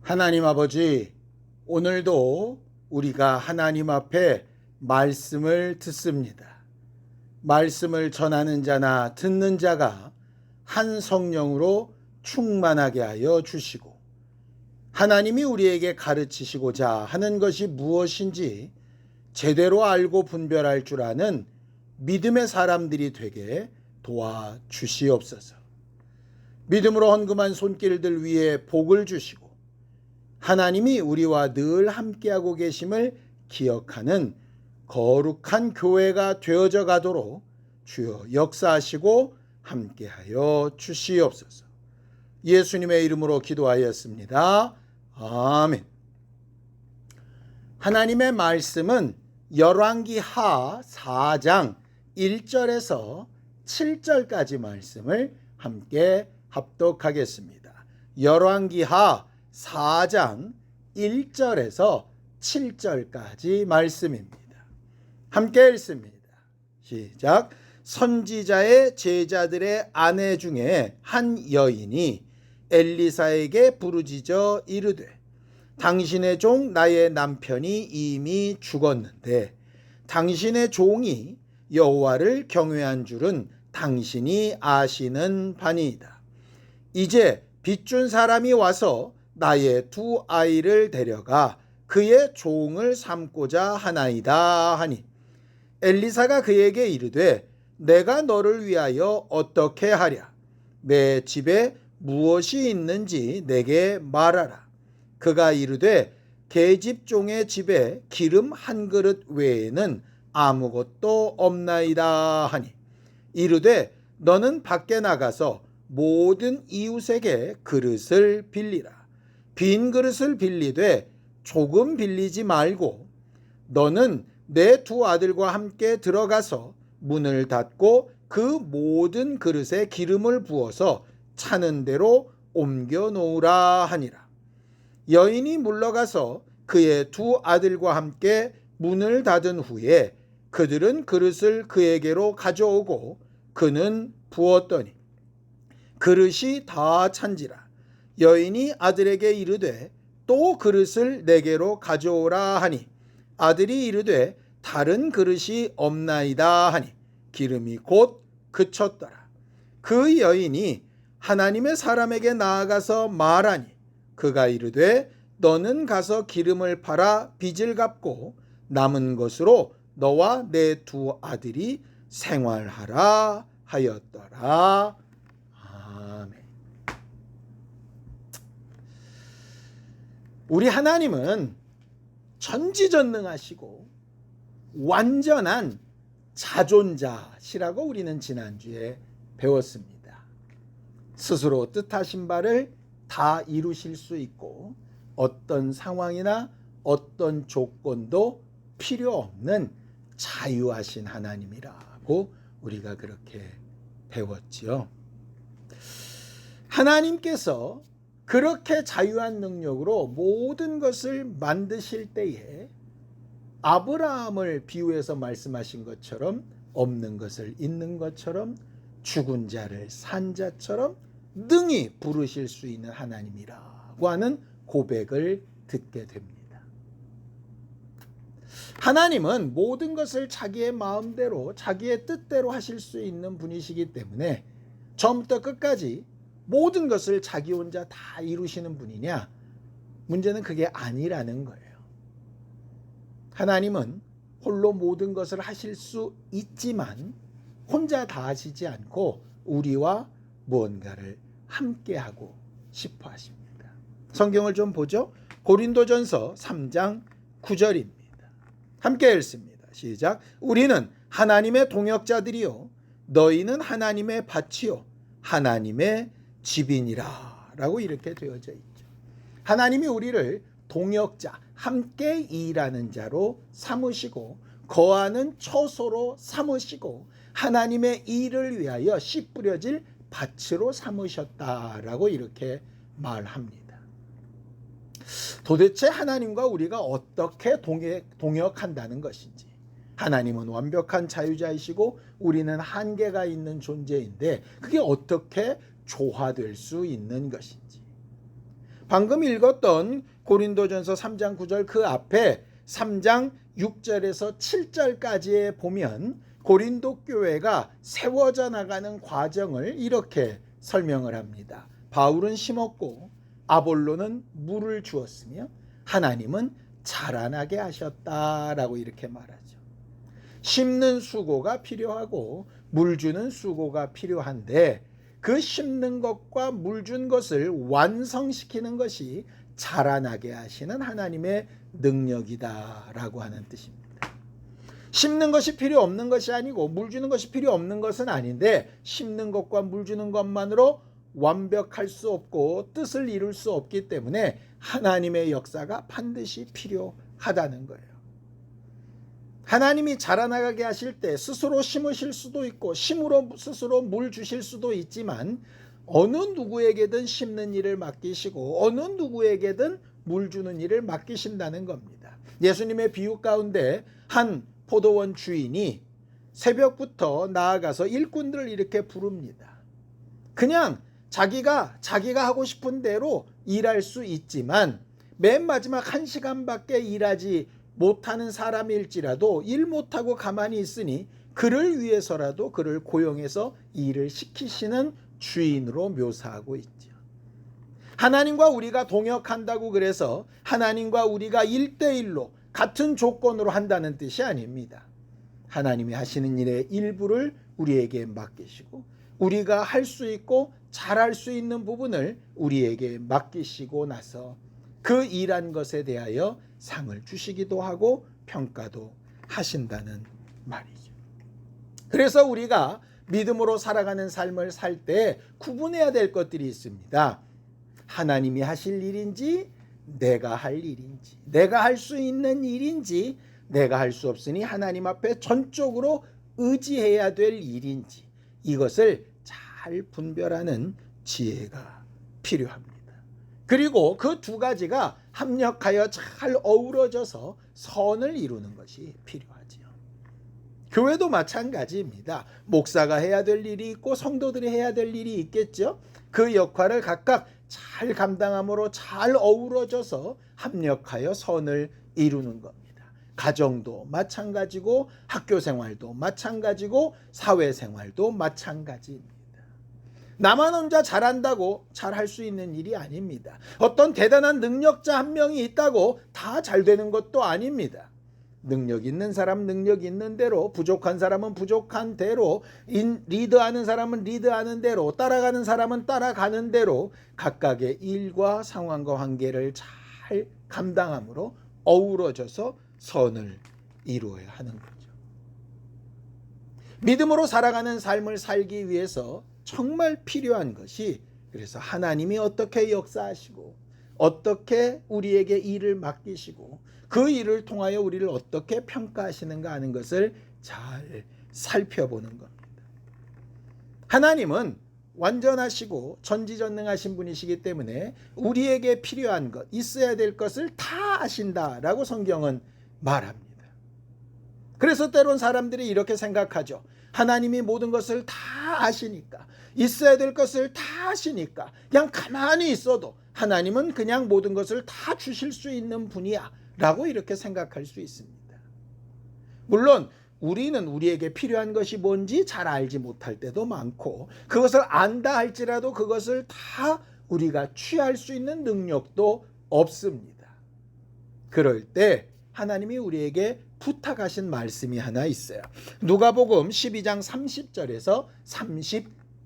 하나님 아버지, 오늘도 우리가 하나님 앞에 말씀을 듣습니다. 말씀을 전하는 자나 듣는 자가 한 성령으로 충만하게 하여 주시고, 하나님이 우리에게 가르치시고자 하는 것이 무엇인지 제대로 알고 분별할 줄 아는 믿음의 사람들이 되게 도와주시옵소서. 믿음으로 헌금한 손길들 위에 복을 주시고, 하나님이 우리와 늘 함께하고 계심을 기억하는 거룩한 교회가 되어져 가도록 주여 역사하시고 함께하여 주시옵소서. 예수님의 이름으로 기도하였습니다. 아멘. 하나님의 말씀은 열왕기하 4장 1절에서 7절까지 말씀을 함께 합독하겠습니다. 열왕기하 4장 1절에서 7절까지 말씀입니다. 함께 읽습니다. 시작. 선지자의 제자들의 아내 중에 한 여인이 엘리사에게 부르짖어 이르되, 당신의 종 나의 남편이 이미 죽었는데 당신의 종이 여호와를 경외한 줄은 당신이 아시는 바니이다. 이제 빚준 사람이 와서 나의 두 아이를 데려가 그의 종을 삼고자 하나이다 하니, 엘리사가 그에게 이르되, 내가 너를 위하여 어떻게 하랴? 내 집에 무엇이 있는지 내게 말하라. 그가 이르되, 계집종의 집에 기름 한 그릇 외에는 아무것도 없나이다 하니, 이르되, 너는 밖에 나가서 모든 이웃에게 그릇을 빌리라. 빈 그릇을 빌리되 조금 빌리지 말고, 너는 내 두 아들과 함께 들어가서 문을 닫고 그 모든 그릇에 기름을 부어서 차는 대로 옮겨 놓으라 하니라. 여인이 물러가서 그의 두 아들과 함께 문을 닫은 후에 그들은 그릇을 그에게로 가져오고 그는 부었더니 그릇이 다 찬지라. 여인이 아들에게 이르되, 또 그릇을 내게로 가져오라 하니, 아들이 이르되, 다른 그릇이 없나이다 하니, 기름이 곧 그쳤더라. 그 여인이 하나님의 사람에게 나아가서 말하니, 그가 이르되, 너는 가서 기름을 팔아 빚을 갚고 남은 것으로 너와 내 두 아들이 생활하라 하였더라. 아멘. 우리 하나님은 전지전능하시고 완전한 자존자시라고 우리는 지난주에 배웠습니다. 스스로 뜻하신 바를 다 이루실 수 있고 어떤 상황이나 어떤 조건도 필요 없는 자유하신 하나님이라고 우리가 그렇게 배웠지요. 하나님께서 그렇게 자유한 능력으로 모든 것을 만드실 때에 아브라함을 비유해서 말씀하신 것처럼, 없는 것을 있는 것처럼, 죽은 자를 산 자처럼 능히 부르실 수 있는 하나님이라고 하는 고백을 듣게 됩니다. 하나님은 모든 것을 자기의 마음대로, 자기의 뜻대로 하실 수 있는 분이시기 때문에 처음부터 끝까지 모든 것을 자기 혼자 다 이루시는 분이냐? 문제는 그게 아니라는 거예요. 하나님은 홀로 모든 것을 하실 수 있지만 혼자 다 하시지 않고 우리와 무언가를 함께하고 싶어 하십니다. 성경을 좀 보죠. 고린도전서 3장 9절입니다. 함께 읽습니다. 시작. 우리는 하나님의 동역자들이요 너희는 하나님의 밭이요 하나님의 집이니라 라고 이렇게 되어져 있죠. 하나님이 우리를 동역자, 함께 일하는 자로 삼으시고 거하는 처소로 삼으시고 하나님의 일을 위하여 씨 뿌려질 밭으로 삼으셨다라고 이렇게 말합니다. 도대체 하나님과 우리가 어떻게 동역한다는 것인지, 하나님은 완벽한 자유자이시고 우리는 한계가 있는 존재인데 그게 어떻게 조화될 수 있는 것인지, 방금 읽었던 고린도전서 3장 9절 그 앞에 3장 6절에서 7절까지에 보면 고린도 교회가 세워져 나가는 과정을 이렇게 설명을 합니다. 바울은 심었고 아볼로는 물을 주었으며 하나님은 자라나게 하셨다라고 이렇게 말하죠. 심는 수고가 필요하고 물 주는 수고가 필요한데 그 심는 것과 물 준 것을 완성시키는 것이 자라나게 하시는 하나님의 능력이다라고 하는 뜻입니다. 심는 것이 필요 없는 것이 아니고 물 주는 것이 필요 없는 것은 아닌데 심는 것과 물 주는 것만으로 완벽할 수 없고 뜻을 이룰 수 없기 때문에 하나님의 역사가 반드시 필요하다는 거예요. 하나님이 자라나가게 하실 때 스스로 심으실 수도 있고 심으로 스스로 물 주실 수도 있지만 어느 누구에게든 심는 일을 맡기시고 어느 누구에게든 물 주는 일을 맡기신다는 겁니다. 예수님의 비유 가운데 한 포도원 주인이 새벽부터 나아가서 일꾼들을 이렇게 부릅니다. 그냥 자기가 하고 싶은 대로 일할 수 있지만 맨 마지막 1시간밖에 일하지 못하는 사람일지라도 일 못하고 가만히 있으니 그를 위해서라도 그를 고용해서 일을 시키시는 주인으로 묘사하고 있죠. 하나님과 우리가 동역한다고 그래서 하나님과 우리가 1대1로 같은 조건으로 한다는 뜻이 아닙니다. 하나님이 하시는 일의 일부를 우리에게 맡기시고 우리가 할 수 있고 잘할 수 있는 부분을 우리에게 맡기시고 나서 그 일한 것에 대하여 상을 주시기도 하고 평가도 하신다는 말이죠. 그래서 우리가 믿음으로 살아가는 삶을 살 때 구분해야 될 것들이 있습니다. 하나님이 하실 일인지 내가 할 일인지, 내가 할 수 있는 일인지, 내가 할 수 없으니 하나님 앞에 전적으로 의지해야 될 일인지, 이것을 잘 분별하는 지혜가 필요합니다. 그리고 그 두 가지가 합력하여 잘 어우러져서 선을 이루는 것이 필요하지요. 교회도 마찬가지입니다. 목사가 해야 될 일이 있고 성도들이 해야 될 일이 있겠죠. 그 역할을 각각 잘 감당함으로 잘 어우러져서 합력하여 선을 이루는 겁니다. 가정도 마찬가지고 학교 생활도 마찬가지고 사회 생활도 마찬가지입니다. 나만 혼자 잘한다고 잘할 수 있는 일이 아닙니다. 어떤 대단한 능력자 한 명이 있다고 다 잘 되는 것도 아닙니다. 능력 있는 사람 능력 있는 대로, 부족한 사람은 부족한 대로, 리드하는 사람은 리드하는 대로, 따라가는 사람은 따라가는 대로 각각의 일과 상황과 관계를 잘 감당함으로 어우러져서 선을 이루어야 하는 거죠. 믿음으로 살아가는 삶을 살기 위해서 정말 필요한 것이, 그래서 하나님이 어떻게 역사하시고 어떻게 우리에게 일을 맡기시고 그 일을 통하여 우리를 어떻게 평가하시는가 하는 것을 잘 살펴보는 겁니다. 하나님은 완전하시고 전지전능하신 분이시기 때문에 우리에게 필요한 것, 있어야 될 것을 다 아신다라고 성경은 말합니다. 그래서 때론 사람들이 이렇게 생각하죠. 하나님이 모든 것을 다 아시니까, 있어야 될 것을 다 아시니까 그냥 가만히 있어도 하나님은 그냥 모든 것을 다 주실 수 있는 분이야 라고 이렇게 생각할 수 있습니다. 물론 우리는 우리에게 필요한 것이 뭔지 잘 알지 못할 때도 많고, 그것을 안다 할지라도 그것을 다 우리가 취할 수 있는 능력도 없습니다. 그럴 때 하나님이 우리에게 부탁하신 말씀이 하나 있어요. 누가복음 12장 30절에서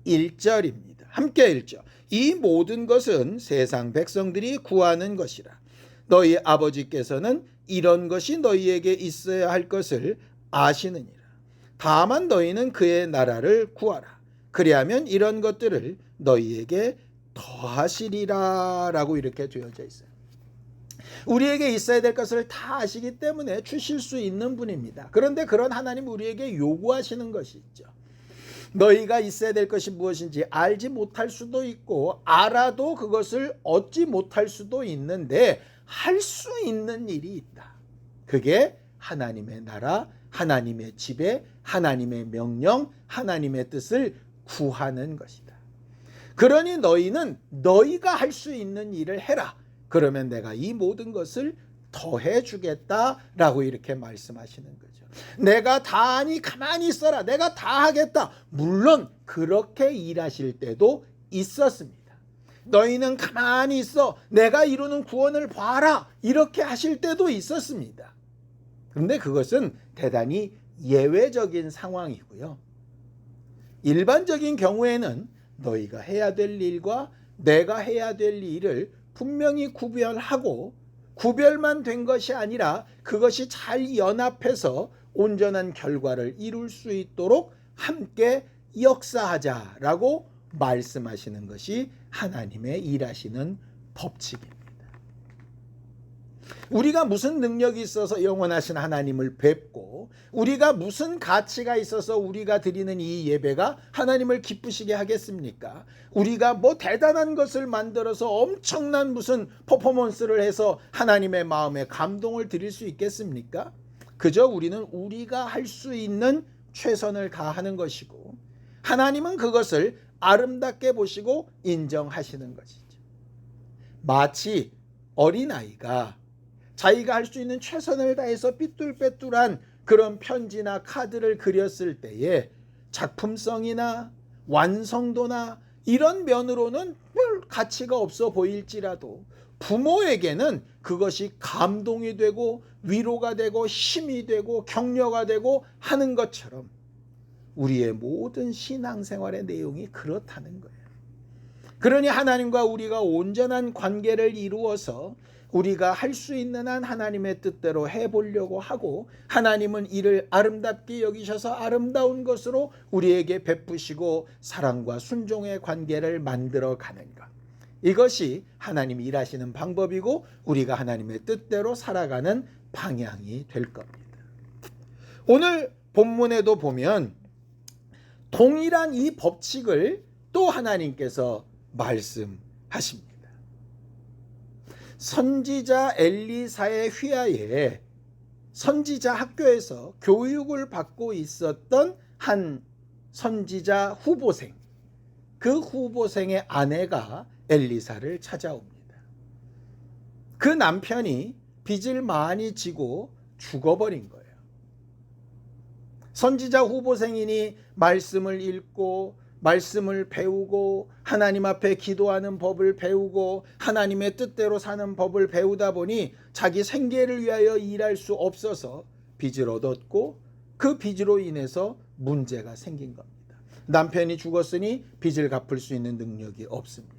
31절입니다. 함께 읽죠. 이 모든 것은 세상 백성들이 구하는 것이라. 너희 아버지께서는 이런 것이 너희에게 있어야 할 것을 아시느니라. 다만 너희는 그의 나라를 구하라. 그리하면 이런 것들을 너희에게 더하시리라 라고 이렇게 되어져 있어요. 우리에게 있어야 될 것을 다 아시기 때문에 주실 수 있는 분입니다. 그런데 그런 하나님 우리에게 요구하시는 것이 있죠. 너희가 있어야 될 것이 무엇인지 알지 못할 수도 있고 알아도 그것을 얻지 못할 수도 있는데 할 수 있는 일이 있다. 그게 하나님의 나라, 하나님의 지배, 하나님의 명령, 하나님의 뜻을 구하는 것이다. 그러니 너희는 너희가 할 수 있는 일을 해라. 그러면 내가 이 모든 것을 더해 주겠다라고 이렇게 말씀하시는 거죠. 내가 다 하니 가만히 있어라. 내가 다 하겠다. 물론 그렇게 일하실 때도 있었습니다. 너희는 가만히 있어. 내가 이루는 구원을 봐라. 이렇게 하실 때도 있었습니다. 그런데 그것은 대단히 예외적인 상황이고요. 일반적인 경우에는 너희가 해야 될 일과 내가 해야 될 일을 분명히 구별하고 구별만 된 것이 아니라 그것이 잘 연합해서 온전한 결과를 이룰 수 있도록 함께 역사하자라고 말씀하시는 것이 하나님의 일하시는 법칙입니다. 우리가 무슨 능력이 있어서 영원하신 하나님을 뵙고 우리가 무슨 가치가 있어서 우리가 드리는 이 예배가 하나님을 기쁘시게 하겠습니까? 우리가 뭐 대단한 것을 만들어서 엄청난 무슨 퍼포먼스를 해서 하나님의 마음에 감동을 드릴 수 있겠습니까? 그저 우리는 우리가 할 수 있는 최선을 다하는 것이고 하나님은 그것을 아름답게 보시고 인정하시는 것이죠. 마치 어린아이가 자기가 할 수 있는 최선을 다해서 삐뚤빼뚤한 그런 편지나 카드를 그렸을 때에 작품성이나 완성도나 이런 면으로는 별 가치가 없어 보일지라도 부모에게는 그것이 감동이 되고 위로가 되고 힘이 되고 격려가 되고 하는 것처럼 우리의 모든 신앙생활의 내용이 그렇다는 거예요. 그러니 하나님과 우리가 온전한 관계를 이루어서 우리가 할 수 있는 한 하나님의 뜻대로 해보려고 하고 하나님은 이를 아름답게 여기셔서 아름다운 것으로 우리에게 베푸시고 사랑과 순종의 관계를 만들어가는 것. 이것이 하나님이 일하시는 방법이고 우리가 하나님의 뜻대로 살아가는 방향이 될 겁니다. 오늘 본문에도 보면 동일한 이 법칙을 또 하나님께서 말씀하십니다. 선지자 엘리사의 휘하에 선지자 학교에서 교육을 받고 있었던 한 선지자 후보생, 그 후보생의 아내가 엘리사를 찾아옵니다. 그 남편이 빚을 많이 지고 죽어버린 거예요. 선지자 후보생이니 말씀을 읽고 말씀을 배우고 하나님 앞에 기도하는 법을 배우고 하나님의 뜻대로 사는 법을 배우다 보니 자기 생계를 위하여 일할 수 없어서 빚을 얻었고 그 빚으로 인해서 문제가 생긴 겁니다. 남편이 죽었으니 빚을 갚을 수 있는 능력이 없습니다.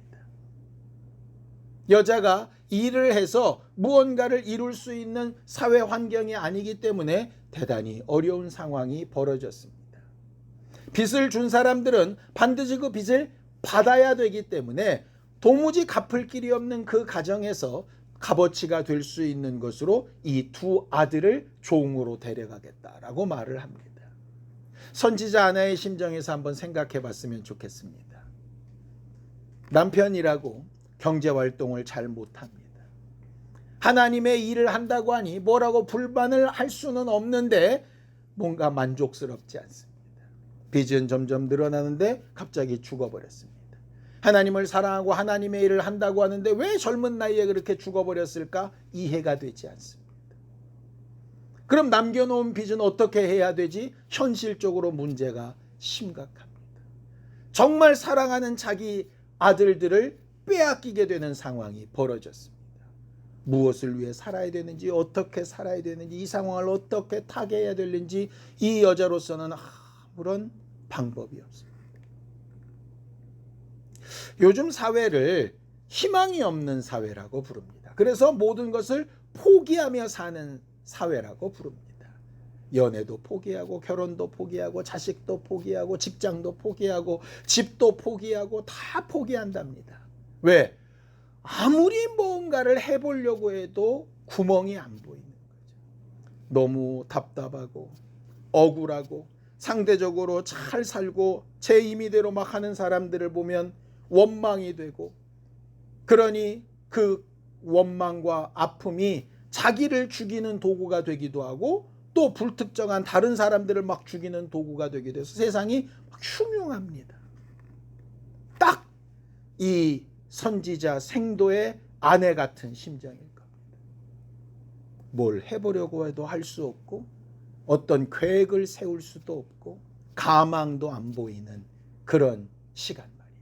여자가 일을 해서 무언가를 이룰 수 있는 사회 환경이 아니기 때문에 대단히 어려운 상황이 벌어졌습니다. 빚을 준 사람들은 반드시 그 빚을 받아야 되기 때문에 도무지 갚을 길이 없는 그 가정에서 값어치가 될 수 있는 것으로 이 두 아들을 종으로 데려가겠다라고 말을 합니다. 선지자 아내의 심정에서 한번 생각해 봤으면 좋겠습니다. 남편이라고 경제활동을 잘 못합니다. 하나님의 일을 한다고 하니 뭐라고 불만을 할 수는 없는데 뭔가 만족스럽지 않습니다. 빚은 점점 늘어나는데 갑자기 죽어버렸습니다. 하나님을 사랑하고 하나님의 일을 한다고 하는데 왜 젊은 나이에 그렇게 죽어버렸을까? 이해가 되지 않습니다. 그럼 남겨놓은 빚은 어떻게 해야 되지? 현실적으로 문제가 심각합니다. 정말 사랑하는 자기 아들들을 빼앗기게 되는 상황이 벌어졌습니다. 무엇을 위해 살아야 되는지 어떻게 살아야 되는지 이 상황을 어떻게 타개해야 되는지 이 여자로서는 아무런 방법이 없습니다. 요즘 사회를 희망이 없는 사회라고 부릅니다. 그래서 모든 것을 포기하며 사는 사회라고 부릅니다. 연애도 포기하고 결혼도 포기하고 자식도 포기하고 직장도 포기하고 집도 포기하고 다 포기한답니다. 왜? 아무리 뭔가를 해보려고 해도 구멍이 안 보이는 거죠. 너무 답답하고 억울하고 상대적으로 잘 살고 제 임의대로 막 하는 사람들을 보면 원망이 되고 그러니 그 원망과 아픔이 자기를 죽이는 도구가 되기도 하고 또 불특정한 다른 사람들을 막 죽이는 도구가 되게 돼서 세상이 막 흉흉합니다. 딱 이 선지자 생도의 아내 같은 심정일 겁니다. 뭘 해보려고 해도 할 수 없고 어떤 계획을 세울 수도 없고 가망도 안 보이는 그런 시간 말이죠.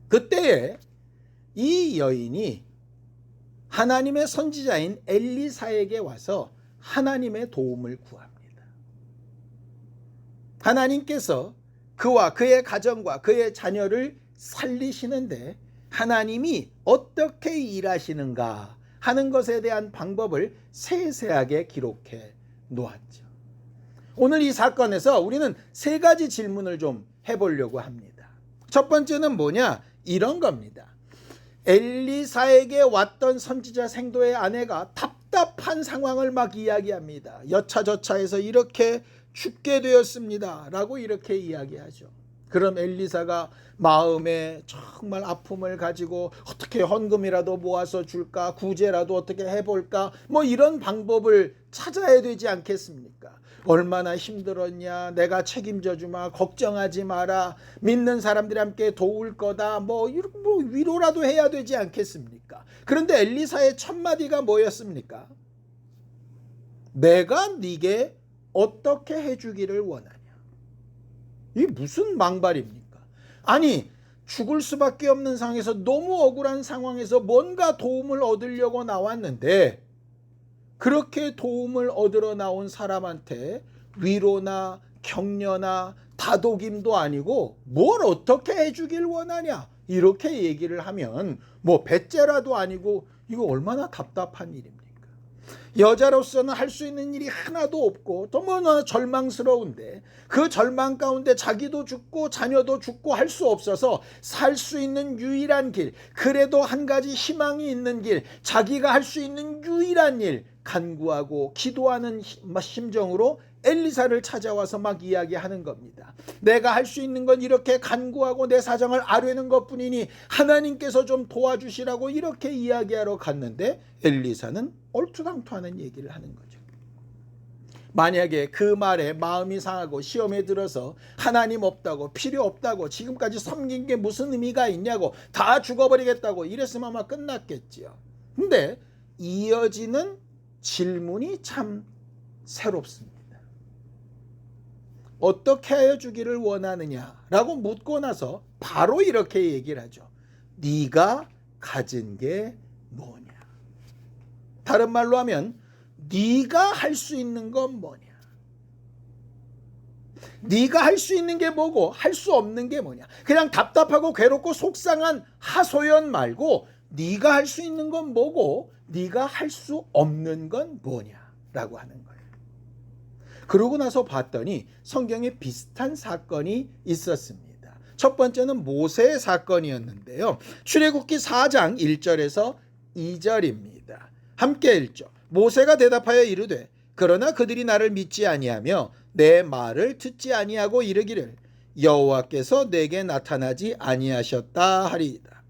그때에 이 여인이 하나님의 선지자인 엘리사에게 와서 하나님의 도움을 구합니다. 하나님께서 그와 그의 가정과 그의 자녀를 살리시는데 하나님이 어떻게 일하시는가 하는 것에 대한 방법을 세세하게 기록해 놓았죠. 오늘 이 사건에서 우리는 세 가지 질문을 좀 해보려고 합니다. 첫 번째는 뭐냐? 이런 겁니다. 엘리사에게 왔던 선지자 생도의 아내가 답답한 상황을 막 이야기합니다. 여차저차해서 이렇게 죽게 되었습니다 라고 이렇게 이야기하죠. 그럼 엘리사가 마음에 정말 아픔을 가지고 어떻게 헌금이라도 모아서 줄까, 구제라도 어떻게 해볼까, 뭐 이런 방법을 찾아야 되지 않겠습니까? 얼마나 힘들었냐, 내가 책임져 주마, 걱정하지 마라, 믿는 사람들이 함께 도울 거다, 뭐 위로라도 해야 되지 않겠습니까? 그런데 엘리사의 첫 마디가 뭐였습니까? 내가 네게 어떻게 해주기를 원하냐? 이게 무슨 망발입니까? 아니, 죽을 수밖에 없는 상황에서, 너무 억울한 상황에서 뭔가 도움을 얻으려고 나왔는데 그렇게 도움을 얻으러 나온 사람한테 위로나 격려나 다독임도 아니고 뭘 어떻게 해주길 원하냐 이렇게 얘기를 하면 뭐 배째라도 아니고 이거 얼마나 답답한 일입니까? 여자로서는 할 수 있는 일이 하나도 없고 너무나 절망스러운데 그 절망 가운데 자기도 죽고 자녀도 죽고 할 수 없어서 살 수 있는 유일한 길, 그래도 한 가지 희망이 있는 길, 자기가 할 수 있는 유일한 일, 간구하고 기도하는 심정으로 엘리사를 찾아와서 막 이야기하는 겁니다. 내가 할 수 있는 건 이렇게 간구하고 내 사정을 아뢰는 것뿐이니 하나님께서 좀 도와주시라고 이렇게 이야기하러 갔는데 엘리사는 얼토당토하는 얘기를 하는 거죠. 만약에 그 말에 마음이 상하고 시험에 들어서 하나님 없다고, 필요 없다고, 지금까지 섬긴 게 무슨 의미가 있냐고, 다 죽어버리겠다고 이랬으면 아마 끝났겠지요. 근데 이어지는 질문이 참 새롭습니다. 어떻게 하여 주기를 원하느냐라고 묻고 나서 바로 이렇게 얘기를 하죠. 네가 가진 게 뭐냐? 다른 말로 하면 네가 할 수 있는 건 뭐냐? 네가 할 수 있는 게 뭐고 할 수 없는 게 뭐냐? 그냥 답답하고 괴롭고 속상한 하소연 말고 네가 할 수 있는 건 뭐고 네가 할 수 없는 건 뭐냐라고 하는 거예요. 그러고 나서 봤더니 성경에 비슷한 사건이 있었습니다. 첫 번째는 모세의 사건이었는데요. 출애굽기 4장 1절에서 2절입니다. 함께 읽죠. 모세가 대답하여 이르되 그러나 그들이 나를 믿지 아니하며 내 말을 듣지 아니하고 이르기를 여호와께서 내게 나타나지 아니하셨다 하리이다.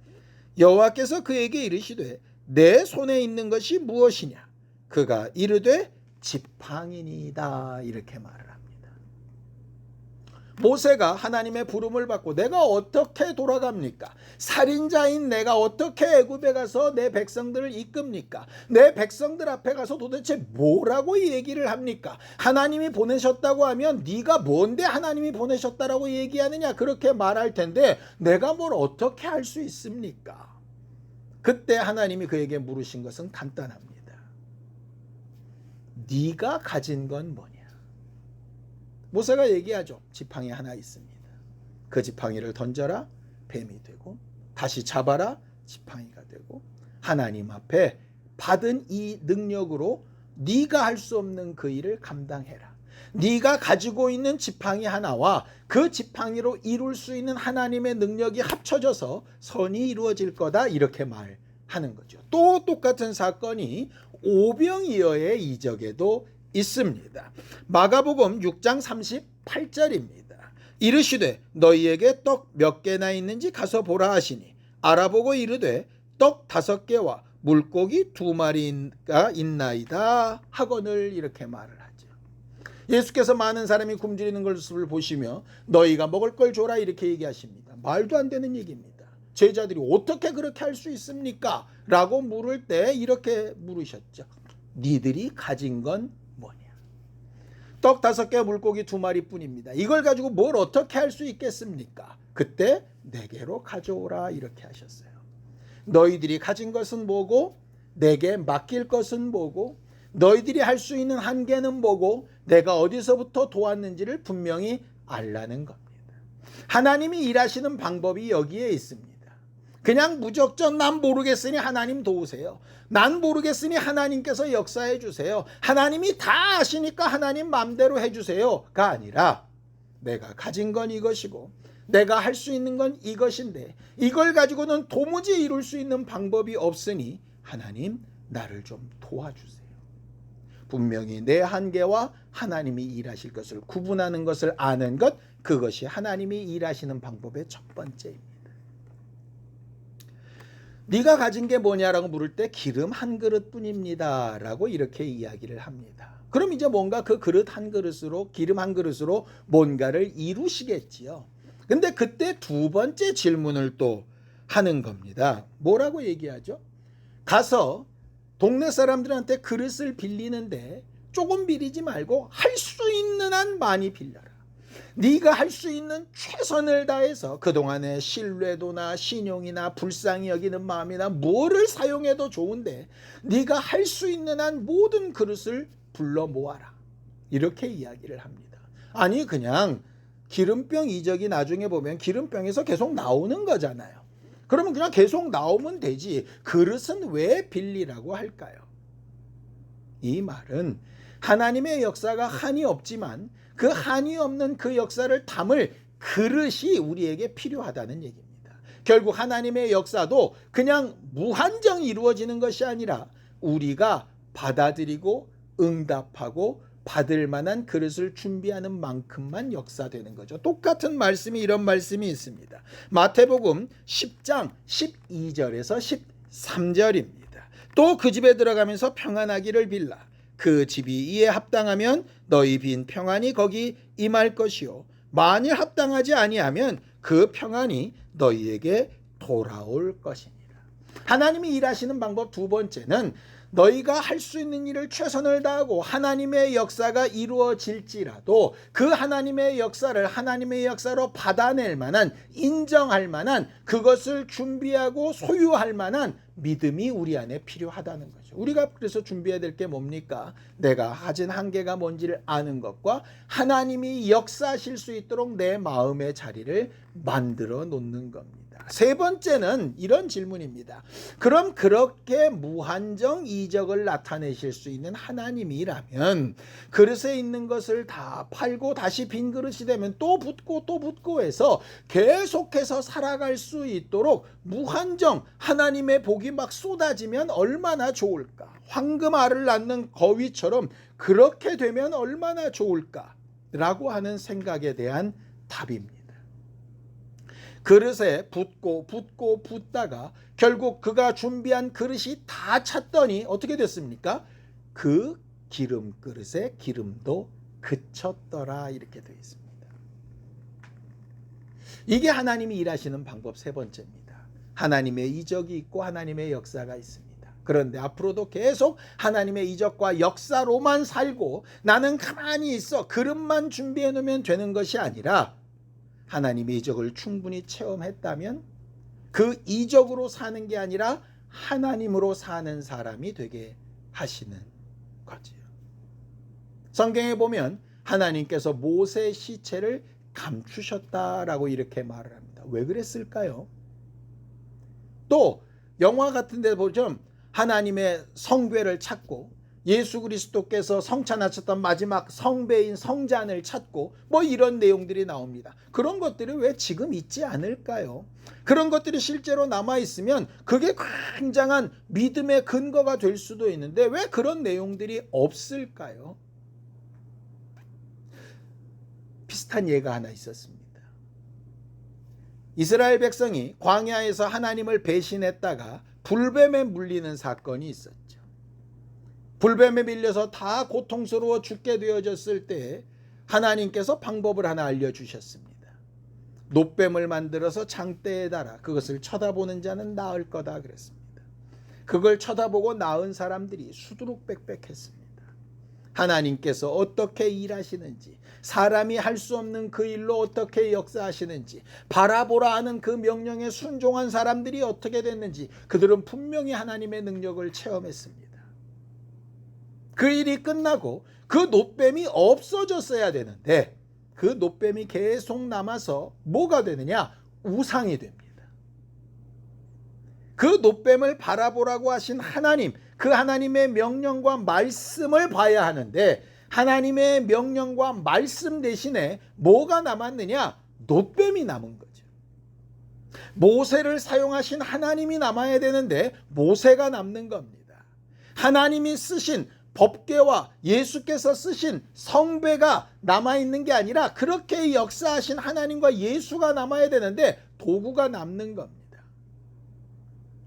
여호와께서 그에게 이르시되 내 손에 있는 것이 무엇이냐? 그가 이르되 지팡이니이다 이렇게 말을 합니다. 모세가 하나님의 부름을 받고 내가 어떻게 돌아갑니까? 살인자인 내가 어떻게 애굽에 가서 내 백성들을 이끕니까? 내 백성들 앞에 가서 도대체 뭐라고 얘기를 합니까? 하나님이 보내셨다고 하면 네가 뭔데 하나님이 보내셨다라고 얘기하느냐 그렇게 말할 텐데 내가 뭘 어떻게 할 수 있습니까? 그때 하나님이 그에게 물으신 것은 간단합니다. 네가 가진 건 뭐냐? 모세가 얘기하죠. 지팡이 하나 있습니다. 그 지팡이를 던져라 뱀이 되고 다시 잡아라 지팡이가 되고 하나님 앞에 받은 이 능력으로 네가 할 수 없는 그 일을 감당해라. 네가 가지고 있는 지팡이 하나와 그 지팡이로 이룰 수 있는 하나님의 능력이 합쳐져서 선이 이루어질 거다 이렇게 말하는 거죠. 또 똑같은 사건이 오병이어의 이적에도 있습니다. 마가복음 6장 38절입니다. 이르시되 너희에게 떡 몇 개나 있는지 가서 보라 하시니 알아보고 이르되 떡 5개와 물고기 2마리가 있나이다 하거늘 이렇게 말을 하죠. 예수께서 많은 사람이 굶주리는 것을 보시며 너희가 먹을 걸 줘라 이렇게 얘기하십니다. 말도 안 되는 얘기입니다. 제자들이 어떻게 그렇게 할 수 있습니까? 라고 물을 때 이렇게 물으셨죠. 니들이 가진 건 뭐냐? 떡 5개 물고기 2마리 뿐입니다. 이걸 가지고 뭘 어떻게 할 수 있겠습니까? 그때 내게로 가져오라 이렇게 하셨어요. 너희들이 가진 것은 뭐고 내게 맡길 것은 뭐고 너희들이 할 수 있는 한계는 뭐고 내가 어디서부터 도왔는지를 분명히 알라는 겁니다. 하나님이 일하시는 방법이 여기에 있습니다. 그냥 무작정 난 모르겠으니 하나님 도우세요. 난 모르겠으니 하나님께서 역사해 주세요. 하나님이 다 아시니까 하나님 마음대로 해주세요가 아니라 내가 가진 건 이것이고 내가 할 수 있는 건 이것인데 이걸 가지고는 도무지 이룰 수 있는 방법이 없으니 하나님 나를 좀 도와주세요. 분명히 내 한계와 하나님이 일하실 것을 구분하는 것을 아는 것, 그것이 하나님이 일하시는 방법의 첫 번째입니다. 네가 가진 게 뭐냐라고 물을 때 기름 한 그릇뿐입니다 라고 이렇게 이야기를 합니다. 그럼 이제 뭔가 그 그릇 한 그릇으로 기름 한 그릇으로 뭔가를 이루시겠지요. 근데 그때 두 번째 질문을 또 하는 겁니다. 뭐라고 얘기하죠? 가서 동네 사람들한테 그릇을 빌리는데 조금 빌리지 말고 할 수 있는 한 많이 빌려라. 네가 할 수 있는 최선을 다해서 그동안의 신뢰도나 신용이나 불쌍히 여기는 마음이나 뭐를 사용해도 좋은데 네가 할 수 있는 한 모든 그릇을 불러 모아라. 이렇게 이야기를 합니다. 아니 그냥 기름병 이적이 나중에 보면 기름병에서 계속 나오는 거잖아요. 그러면 그냥 계속 나오면 되지 그릇은 왜 빌리라고 할까요? 이 말은 하나님의 역사가 한이 없지만 그 한이 없는 그 역사를 담을 그릇이 우리에게 필요하다는 얘기입니다. 결국 하나님의 역사도 그냥 무한정 이루어지는 것이 아니라 우리가 받아들이고 응답하고 받을 만한 그릇을 준비하는 만큼만 역사되는 거죠. 똑같은 말씀이 이런 말씀이 있습니다. 마태복음 10장 12절에서 13절입니다. 또 그 집에 들어가면서 평안하기를 빌라. 그 집이 이에 합당하면 너희 빈 평안이 거기 임할 것이요 만일 합당하지 아니하면 그 평안이 너희에게 돌아올 것이니라. 하나님이 일하시는 방법 두 번째는 너희가 할 수 있는 일을 최선을 다하고 하나님의 역사가 이루어질지라도 그 하나님의 역사를 하나님의 역사로 받아낼 만한 인정할 만한 그것을 준비하고 소유할 만한 믿음이 우리 안에 필요하다는 거죠. 우리가 그래서 준비해야 될 게 뭡니까? 내가 가진 한계가 뭔지를 아는 것과 하나님이 역사하실 수 있도록 내 마음의 자리를 만들어 놓는 겁니다. 세 번째는 이런 질문입니다. 그럼 그렇게 무한정 이적을 나타내실 수 있는 하나님이라면 그릇에 있는 것을 다 팔고 다시 빈 그릇이 되면 또 붓고 또 붓고 해서 계속해서 살아갈 수 있도록 무한정 하나님의 복이 막 쏟아지면 얼마나 좋을까? 황금알을 낳는 거위처럼 그렇게 되면 얼마나 좋을까? 라고 하는 생각에 대한 답입니다. 그릇에 붓고 붓다가 결국 그가 준비한 그릇이 다 찼더니 어떻게 됐습니까? 그 기름 그릇에 기름도 그쳤더라 이렇게 되어 있습니다. 이게 하나님이 일하시는 방법 세 번째입니다. 하나님의 이적이 있고 하나님의 역사가 있습니다. 그런데 앞으로도 계속 하나님의 이적과 역사로만 살고 나는 가만히 있어 그릇만 준비해 놓으면 되는 것이 아니라 하나님의 이적을 충분히 체험했다면 그 이적으로 사는 게 아니라 하나님으로 사는 사람이 되게 하시는 거지요. 성경에 보면 하나님께서 모세의 시체를 감추셨다라고 이렇게 말을 합니다. 왜 그랬을까요? 또 영화 같은 데 보면 하나님의 성궤를 찾고 예수 그리스도께서 성찬하셨던 마지막 성배인 성잔을 찾고 뭐 이런 내용들이 나옵니다. 그런 것들이 왜 지금 있지 않을까요? 그런 것들이 실제로 남아있으면 그게 굉장한 믿음의 근거가 될 수도 있는데 왜 그런 내용들이 없을까요? 비슷한 예가 하나 있었습니다. 이스라엘 백성이 광야에서 하나님을 배신했다가 불뱀에 물리는 사건이 있었죠. 불뱀에 밀려서 다 고통스러워 죽게 되어졌을 때 하나님께서 방법을 하나 알려주셨습니다. 놋뱀을 만들어서 장대에 달아 그것을 쳐다보는 자는 나을 거다 그랬습니다. 그걸 쳐다보고 나은 사람들이 수두룩빽빽했습니다. 하나님께서 어떻게 일하시는지, 사람이 할 수 없는 그 일로 어떻게 역사하시는지, 바라보라 하는 그 명령에 순종한 사람들이 어떻게 됐는지 그들은 분명히 하나님의 능력을 체험했습니다. 그 일이 끝나고 그 놋뱀이 없어졌어야 되는데 그 놋뱀이 계속 남아서 뭐가 되느냐? 우상이 됩니다. 그 놋뱀을 바라보라고 하신 하나님, 그 하나님의 명령과 말씀을 봐야 하는데 하나님의 명령과 말씀 대신에 뭐가 남았느냐? 놋뱀이 남은 거죠. 모세를 사용하신 하나님이 남아야 되는데 모세가 남는 겁니다. 하나님이 쓰신 법궤와 예수께서 쓰신 성배가 남아있는 게 아니라 그렇게 역사하신 하나님과 예수가 남아야 되는데 도구가 남는 겁니다.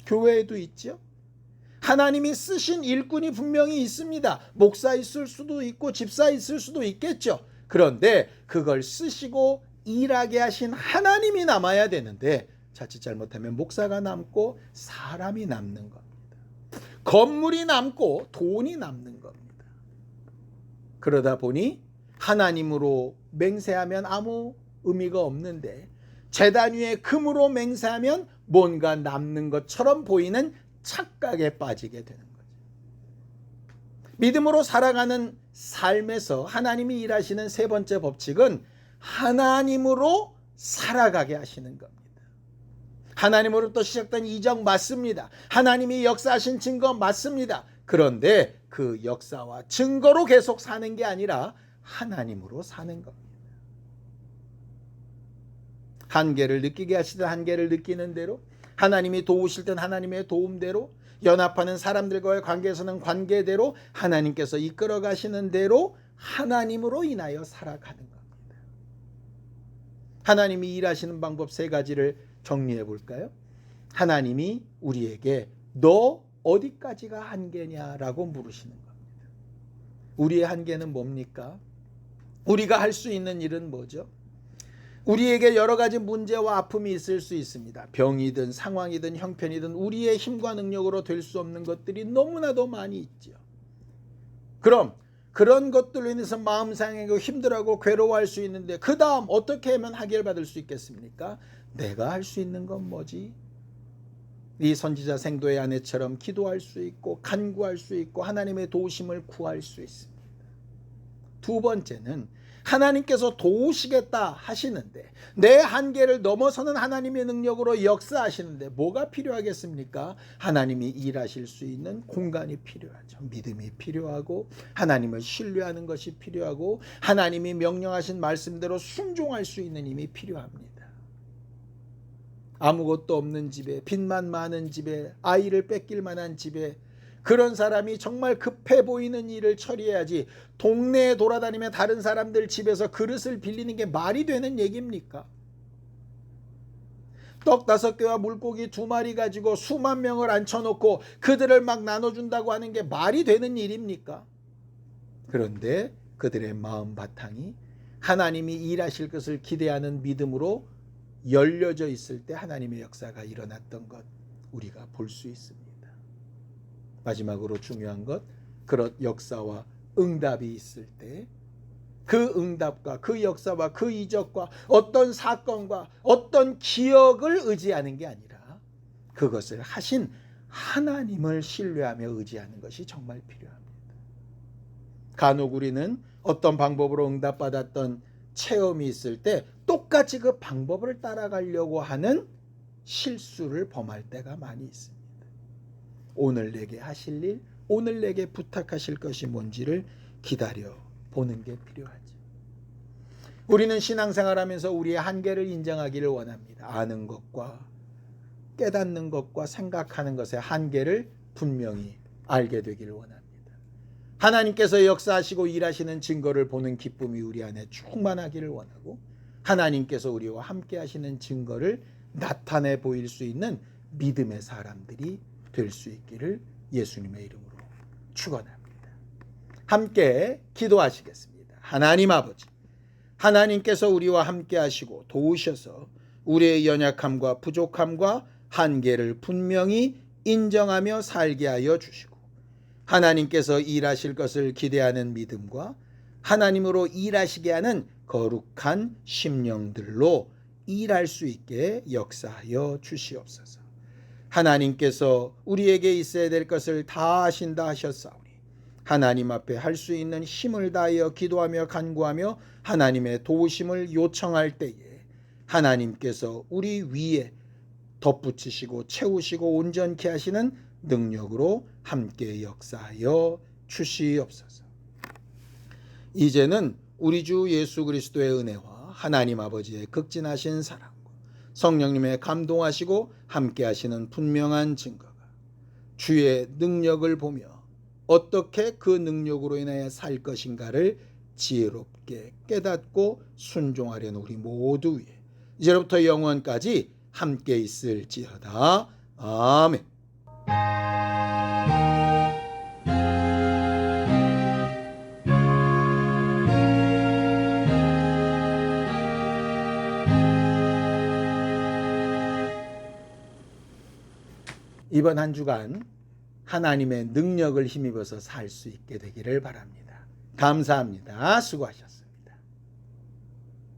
교회에도 있죠. 하나님이 쓰신 일꾼이 분명히 있습니다. 목사 있을 수도 있고 집사 있을 수도 있겠죠. 그런데 그걸 쓰시고 일하게 하신 하나님이 남아야 되는데 자칫 잘못하면 목사가 남고 사람이 남는 겁니다. 건물이 남고 돈이 남는 겁니다. 그러다 보니 하나님으로 맹세하면 아무 의미가 없는데 제단 위에 금으로 맹세하면 뭔가 남는 것처럼 보이는 착각에 빠지게 되는 거죠. 믿음으로 살아가는 삶에서 하나님이 일하시는 세 번째 법칙은 하나님으로 살아가게 하시는 겁니다. 하나님으로부터 시작된 이적 맞습니다. 하나님이 역사하신 증거 맞습니다. 그런데 그 역사와 증거로 계속 사는 게 아니라 하나님으로 사는 겁니다. 한계를 느끼게 하시던 한계를 느끼는 대로, 하나님이 도우실 땐 하나님의 도움대로, 연합하는 사람들과의 관계에서는 관계대로, 하나님께서 이끌어 가시는 대로 하나님으로 인하여 살아가는 겁니다. 하나님이 일하시는 방법 세 가지를 정리해 볼까요? 하나님이 우리에게 너 어디까지가 한계냐라고 물으시는 겁니다. 우리의 한계는 뭡니까? 우리가 할 수 있는 일은 뭐죠? 우리에게 여러 가지 문제와 아픔이 있을 수 있습니다. 병이든 상황이든 형편이든 우리의 힘과 능력으로 될 수 없는 것들이 너무나도 많이 있죠. 그럼 그런 것들로 인해서 마음 상하고 힘들어하고 괴로워할 수 있는데 그 다음 어떻게 하면 해결받을 수 있겠습니까? 내가 할 수 있는 건 뭐지? 이 선지자 생도의 아내처럼 기도할 수 있고 간구할 수 있고 하나님의 도우심을 구할 수 있습니다. 두 번째는 하나님께서 도우시겠다 하시는데 내 한계를 넘어서는 하나님의 능력으로 역사하시는데 뭐가 필요하겠습니까? 하나님이 일하실 수 있는 공간이 필요하죠. 믿음이 필요하고 하나님을 신뢰하는 것이 필요하고 하나님이 명령하신 말씀대로 순종할 수 있는 힘이 필요합니다. 아무것도 없는 집에, 빚만 많은 집에, 아이를 뺏길 만한 집에 그런 사람이 정말 급해 보이는 일을 처리해야지 동네에 돌아다니며 다른 사람들 집에서 그릇을 빌리는 게 말이 되는 얘기입니까? 떡 5개와 물고기 2마리 가지고 수만 명을 앉혀놓고 그들을 막 나눠준다고 하는 게 말이 되는 일입니까? 그런데 그들의 마음 바탕이 하나님이 일하실 것을 기대하는 믿음으로 열려져 있을 때 하나님의 역사가 일어났던 것 우리가 볼 수 있습니다. 마지막으로 중요한 것, 그런 역사와 응답이 있을 때 그 응답과 그 역사와 그 이적과 어떤 사건과 어떤 기억을 의지하는 게 아니라 그것을 하신 하나님을 신뢰하며 의지하는 것이 정말 필요합니다. 간혹 우리는 어떤 방법으로 응답받았던 체험이 있을 때 똑같이 그 방법을 따라가려고 하는 실수를 범할 때가 많이 있습니다. 오늘 내게 하실 일, 오늘 내게 부탁하실 것이 뭔지를 기다려 보는 게 필요하죠. 우리는 신앙생활하면서 우리의 한계를 인정하기를 원합니다. 아는 것과 깨닫는 것과 생각하는 것의 한계를 분명히 알게 되기를 원합니다. 하나님께서 역사하시고 일하시는 증거를 보는 기쁨이 우리 안에 충만하기를 원하고 하나님께서 우리와 함께 하시는 증거를 나타내 보일 수 있는 믿음의 사람들이 될 수 있기를 예수님의 이름으로 축원합니다. 함께 기도하시겠습니다. 하나님 아버지, 하나님께서 우리와 함께 하시고 도우셔서 우리의 연약함과 부족함과 한계를 분명히 인정하며 살게 하여 주시고, 하나님께서 일하실 것을 기대하는 믿음과 하나님으로 일하시게 하는 거룩한 심령들로 일할 수 있게 역사하여 주시옵소서. 하나님께서 우리에게 있어야 될 것을 다 하신다 하셨사오니 하나님 앞에 할 수 있는 힘을 다하여 기도하며 간구하며 하나님의 도우심을 요청할 때에 하나님께서 우리 위에 덧붙이시고 채우시고 온전케 하시는 능력으로 함께 역사하여 주시옵소서. 이제는 우리 주 예수 그리스도의 은혜와 하나님 아버지의 극진하신 사랑과 성령님의 감동하시고 함께 하시는 분명한 증거가 주의 능력을 보며 어떻게 그 능력으로 인하여 살 것인가를 지혜롭게 깨닫고 순종하려는 우리 모두 위에 이제부터 영원까지 함께 있을지어다. 아멘. 이번 한 주간 하나님의 능력을 힘입어서 살 수 있게 되기를 바랍니다. 감사합니다. 수고하셨습니다.